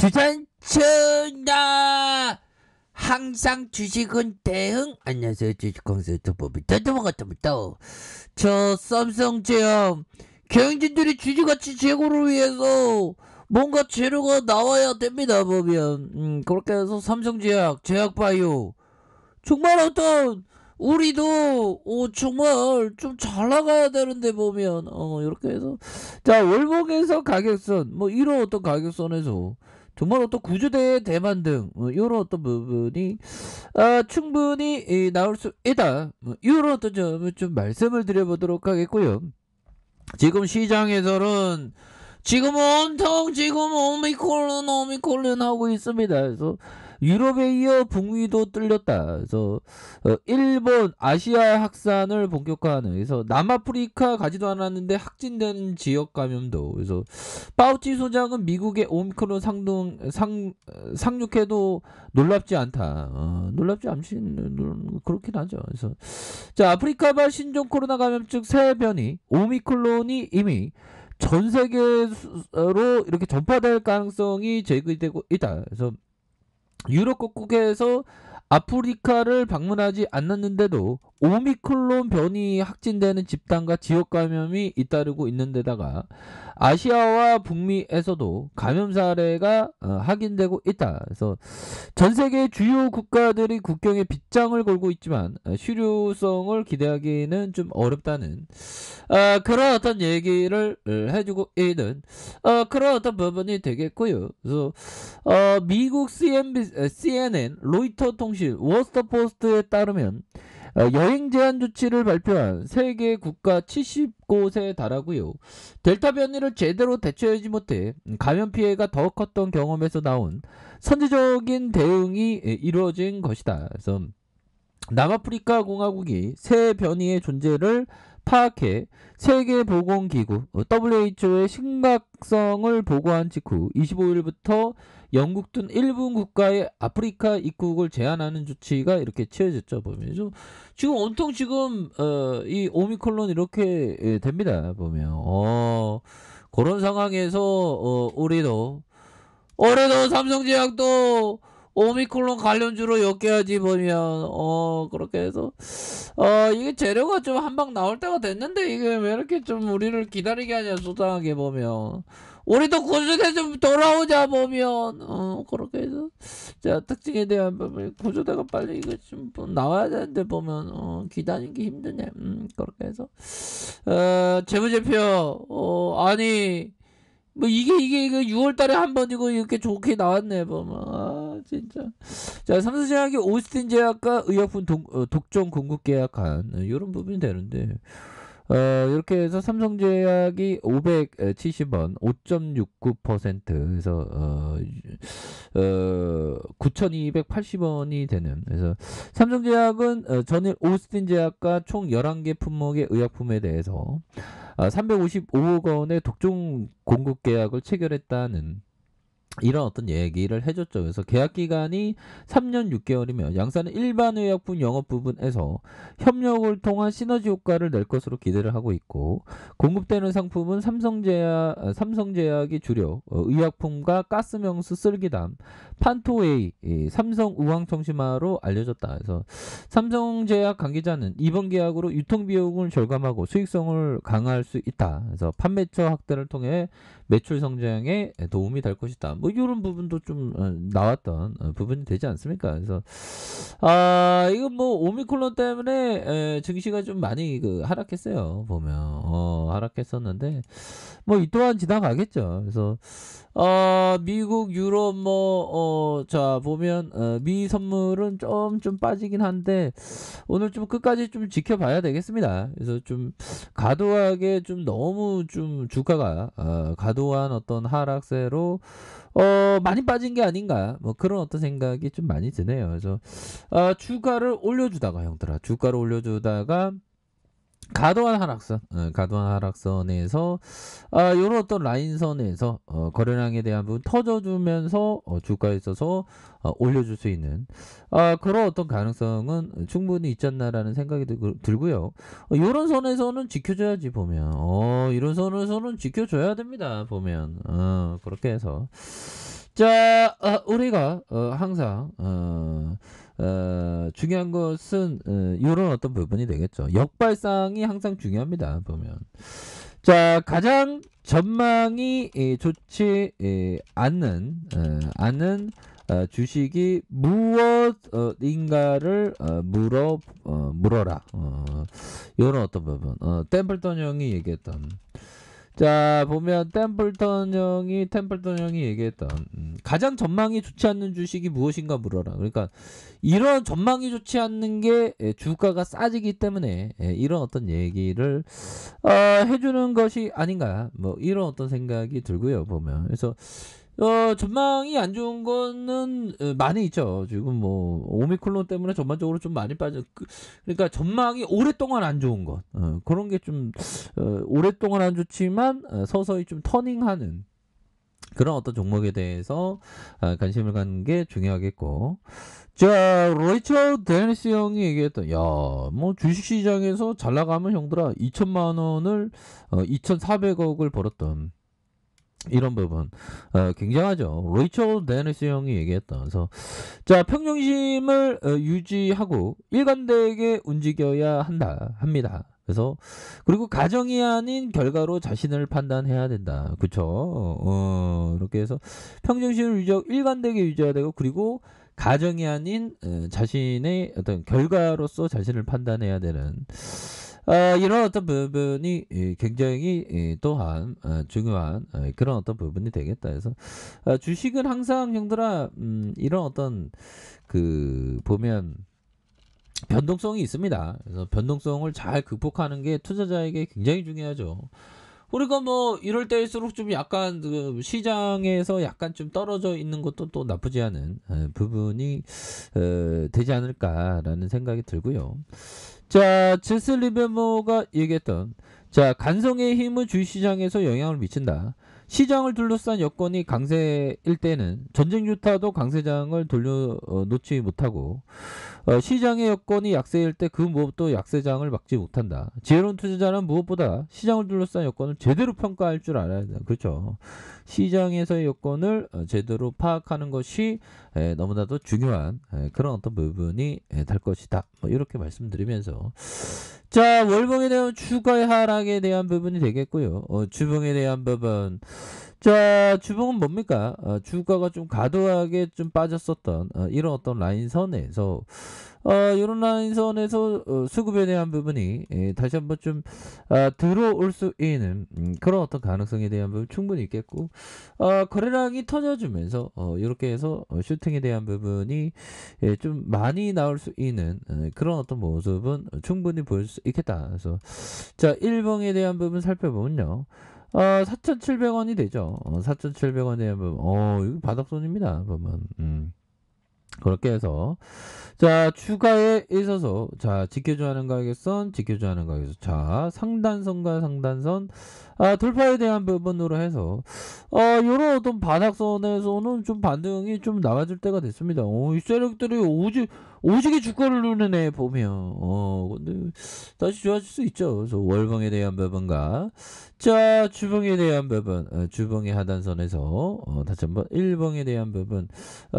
주산천나 항상 주식은 대응. 안녕하세요, 주식공사 도보비 더더먹었답니다. 저 삼성제약 경영진들이 주식가치 제고를 위해서 뭔가 재료가 나와야 됩니다. 보면 그렇게 해서 삼성제약, 제약바이오 정말 어떤 우리도 정말 좀 잘 나가야 되는데 보면 이렇게 해서 자 월봉에서 가격선 뭐 이런 어떤 가격선에서 정말 어떤 구조대 대만 등 이런 어떤 부분이 충분히 나올 수 있다. 이런 어떤 점을 좀 말씀을 드려보도록 하겠고요. 지금 시장에서는 지금 온통 지금 오미콜론 하고 있습니다. 그래서 유럽에 이어 북미도 뚫렸다. 그래서 일본, 아시아 확산을 본격화하는. 그래서 남아프리카 가지도 않았는데 확진되는 지역 감염도. 그래서 파우치 소장은 미국의 오미크론 상륙해도 놀랍지 않다. 놀랍지 않지 그렇긴 하죠. 그래서 자 아프리카발 신종 코로나 감염증 새 변이 오미크론이 이미 전 세계로 이렇게 전파될 가능성이 제기되고 있다. 그래서 유럽 각국에서 아프리카를 방문하지 않았는데도 오미크론 변이 확진되는 집단과 지역 감염이 잇따르고 있는 데다가 아시아와 북미에서도 감염 사례가 확인되고 있다. 그래서 전 세계 주요 국가들이 국경에 빗장을 걸고 있지만 실효성을 기대하기는 좀 어렵다는 그런 어떤 얘기를 해주고 있는 그런 어떤 부분이 되겠고요. 그래서 미국 CNN, 로이터 통신, 워스터포스트에 따르면 여행 제한 조치를 발표한 세계 국가 70곳에 달하고요. 델타 변이를 제대로 대처하지 못해 감염 피해가 더 컸던 경험에서 나온 선제적인 대응이 이루어진 것이다. 그래서 남아프리카 공화국이 새 변이의 존재를 파악해 세계보건기구 WHO의 심각성을 보고한 직후 25일부터 영국 등 일부 국가의 아프리카 입국을 제한하는 조치가 이렇게 취해졌죠. 보면 지금 온통 지금 이 오미크론 이렇게 됩니다. 보면 그런 상황에서 우리도 올해도 삼성제약도 오미크론 관련주로 엮여야지 보면 그렇게 해서 이게 재료가 좀 한 방 나올 때가 됐는데 이게 왜 이렇게 좀 우리를 기다리게 하냐 수상하게 보면 우리도 구조대 좀 돌아오자 보면 그렇게 해서 자 특징에 대한 부분 구조대가 빨리 이거 좀 나와야 되는데 보면 기다리기 힘드네. 그렇게 해서 재무제표 아니 뭐 이게 6월달에 한 번이고 이렇게 좋게 나왔네 보면 진짜 자 삼성제약이 오스틴 제약과 의약품 독점 공급 계약한 이런 부분이 되는데 이렇게 해서 삼성제약이 570원 5.69% 그래서 9,280원이 되는 그래서 삼성제약은 전일 오스틴 제약과 총 11개 품목의 의약품에 대해서 355억 원의 독점 공급 계약을 체결했다는 이런 어떤 얘기를 해줬죠. 그래서 계약 기간이 3년 6개월이며 양사는 일반 의약품 영업 부분에서 협력을 통한 시너지 효과를 낼 것으로 기대를 하고 있고 공급되는 상품은 삼성제약이 주력 의약품과 가스명수 슬기담, 판토웨이, 삼성 우황청심화로 알려졌다. 그래서 삼성제약 관계자는 이번 계약으로 유통비용을 절감하고 수익성을 강화할 수 있다. 그래서 판매처 확대를 통해 매출 성장에 도움이 될 것이다. 뭐 이런 부분도 좀 나왔던 부분이 되지 않습니까? 그래서 이건 뭐 오미크론 때문에 증시가 좀 많이 하락했어요. 보면 하락했었는데 뭐 이 또한 지나가겠죠. 그래서 미국, 유럽 자 보면 미 선물은 좀 빠지긴 한데 오늘 좀 끝까지 좀 지켜봐야 되겠습니다. 그래서 좀 과도하게 좀 너무 좀 주가가 과도한 어떤 하락세로 많이 빠진 게 아닌가 뭐 그런 어떤 생각이 좀 많이 드네요. 그래서 주가를 올려주다가 과도한 하락선에서 이런 어떤 라인선에서 거래량에 대한 부분 터져주면서 주가에 있어서 올려줄 수 있는 그런 어떤 가능성은 충분히 있지 않나라는 생각이 들고요. 이런 선에서는 지켜줘야지 보면 이런 선에서는 지켜줘야 됩니다. 보면 그렇게 해서 자, 우리가 항상 중요한 것은 이런 어떤 부분이 되겠죠. 역발상이 항상 중요합니다. 보면 자, 가장 전망이 좋지 않는 주식이 무엇인가를 물어라. 이런 어떤 부분. 템플턴 형이 얘기했던. 자, 보면 템플턴 형이 얘기했던 가장 전망이 좋지 않는 주식이 무엇인가 물어라. 그러니까 이런 전망이 좋지 않는 게 주가가 싸지기 때문에 이런 어떤 얘기를 해주는 것이 아닌가, 뭐 이런 어떤 생각이 들고요. 보면 그래서 전망이 안 좋은 거는 많이 있죠. 지금 뭐 오미크론 때문에 전반적으로 좀 많이 그러니까 전망이 오랫동안 안 좋은 것, 그런 게 좀 오랫동안 안 좋지만 서서히 좀 터닝하는 그런 어떤 종목에 대해서 관심을 갖는 게 중요하겠고. 자, 레이첼 데니스 형이 얘기했던, 야, 뭐 주식시장에서 잘 나가면 형들아 2천만 원을 2,400억을 벌었던 이런 부분 굉장하죠. 레이첼 데니스 형이 얘기했던. 그래서 자, 평정심을 유지하고 일관되게 움직여야 합니다. 그래서 그리고 가정이 아닌 결과로 자신을 판단해야 된다. 그쵸? 이렇게 해서 평정심을 유지하고 일관되게 유지해야 되고, 그리고 가정이 아닌 자신의 어떤 결과로서 자신을 판단해야 되는 이런 어떤 부분이 굉장히 또한 중요한 그런 어떤 부분이 되겠다. 그래서 주식은 항상 형들아 이런 어떤 그 보면 변동성이 있습니다. 그래서 변동성을 잘 극복하는 게 투자자에게 굉장히 중요하죠. 우리가 뭐 이럴 때일수록 좀 약간 그 시장에서 약간 좀 떨어져 있는 것도 또 나쁘지 않은 부분이 되지 않을까라는 생각이 들고요. 자, 제스 리베모가 얘기했던, 자, 간성의 힘은 주식시장에서 영향을 미친다. 시장을 둘러싼 여건이 강세일 때는 전쟁 주타도 강세장을 돌려놓지 못하고, 시장의 여건이 약세일 때 그 무엇도 약세장을 막지 못한다. 지혜로운 투자자는 무엇보다 시장을 둘러싼 여건을 제대로 평가할 줄 알아야 된다. 그렇죠. 시장에서의 여건을 제대로 파악하는 것이 너무나도 중요한 그런 어떤 부분이 될 것이다. 뭐 이렇게 말씀드리면서, 자, 월봉에 대한 추가의 하락에 대한 부분이 되겠고요. 주봉에 대한 부분. 자, 주봉은 뭡니까? 주가가 좀 과도하게 좀 빠졌었던 이런 어떤 라인선에서 이런 라인선에서 수급에 대한 부분이 다시 한번 좀 들어올 수 있는 그런 어떤 가능성에 대한 부분 충분히 있겠고, 거래량이 터져주면서 이렇게 해서 슈팅에 대한 부분이 좀 많이 나올 수 있는 그런 어떤 모습은 충분히 보일 수 있겠다. 그래서 자, 1봉에 대한 부분 살펴보면요. 4,700원이 되죠. 4,700원에 대한 부분. 이거 바닥선입니다. 보면. 그렇게 해서 자, 추가에 있어서 자, 지켜줘야 하는 가격선, 지켜줘야 하는 가격선. 자, 상단선과 상단선 돌파에 대한 부분으로 해서 요런 어떤 바닥선에서는 좀 반등이 좀 나와줄 때가 됐습니다. 이 세력들이 오지게 주가를 누르네 보면. 근데 다시 좋아질 수 있죠. 그래서 월봉에 대한 부분과 자, 주봉에 대한 부분, 주봉의 하단선에서 다시 한번 1봉에 대한 부분,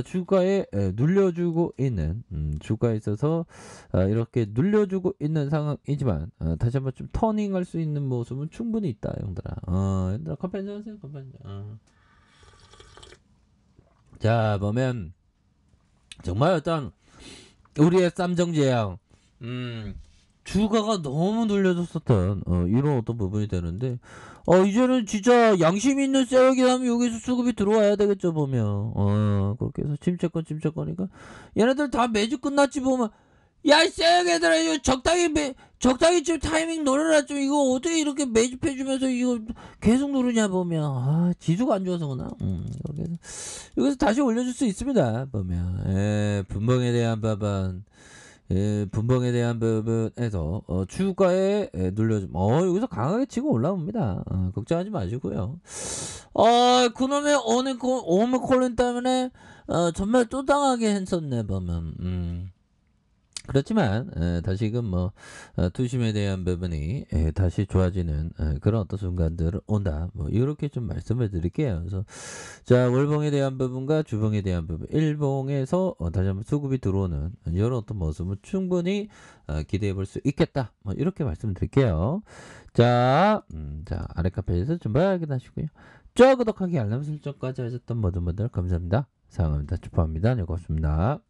주가에 눌려주고 있는 주가에 있어서 이렇게 눌려주고 있는 상황이지만 다시 한번 좀 터닝할 수 있는 모습은 충분히 있다, 형들아. 얘들아 커피 한잔 하세요. 커피 한잔. 자, 보면 정말 어떤 우리의 쌈정제약 주가가 너무 눌려졌었던 이런 어떤 부분이 되는데, 이제는 진짜 양심 있는 세력이라면 여기서 수급이 들어와야 되겠죠. 보면 그렇게 해서 침체권이니까 얘네들 다 매주 끝났지. 보면 야, 이 세력 애들아, 이거 적당히 좀 타이밍 노려라. 좀 이거 어떻게 이렇게 매집해주면서 이거 계속 누르냐. 보면 지수가 안 좋아서구나. 그렇게 해서 여기서 다시 올려줄 수 있습니다. 보면 분봉에 대한 부분, 분봉에 대한 부분에서 주가에 눌려주면 여기서 강하게 치고 올라옵니다. 걱정하지 마시고요. 그놈의 오미콜론 때문에 정말 또 당하게 했었네. 보면 그렇지만 다시금 뭐 투심에 대한 부분이 다시 좋아지는 그런 어떤 순간들 온다. 뭐 이렇게 좀 말씀을 드릴게요. 그래서 자 월봉에 대한 부분과 주봉에 대한 부분, 일봉에서 다시 한번 수급이 들어오는 이런 어떤 모습은 충분히 기대해 볼 수 있겠다. 뭐 이렇게 말씀드릴게요. 자, 자 아래 카페에서 좀 확인하시고요. 저 구독하기 알람 설정까지 하셨던 모든 분들 감사합니다. 사랑합니다. 축하합니다. 네, 고맙습니다.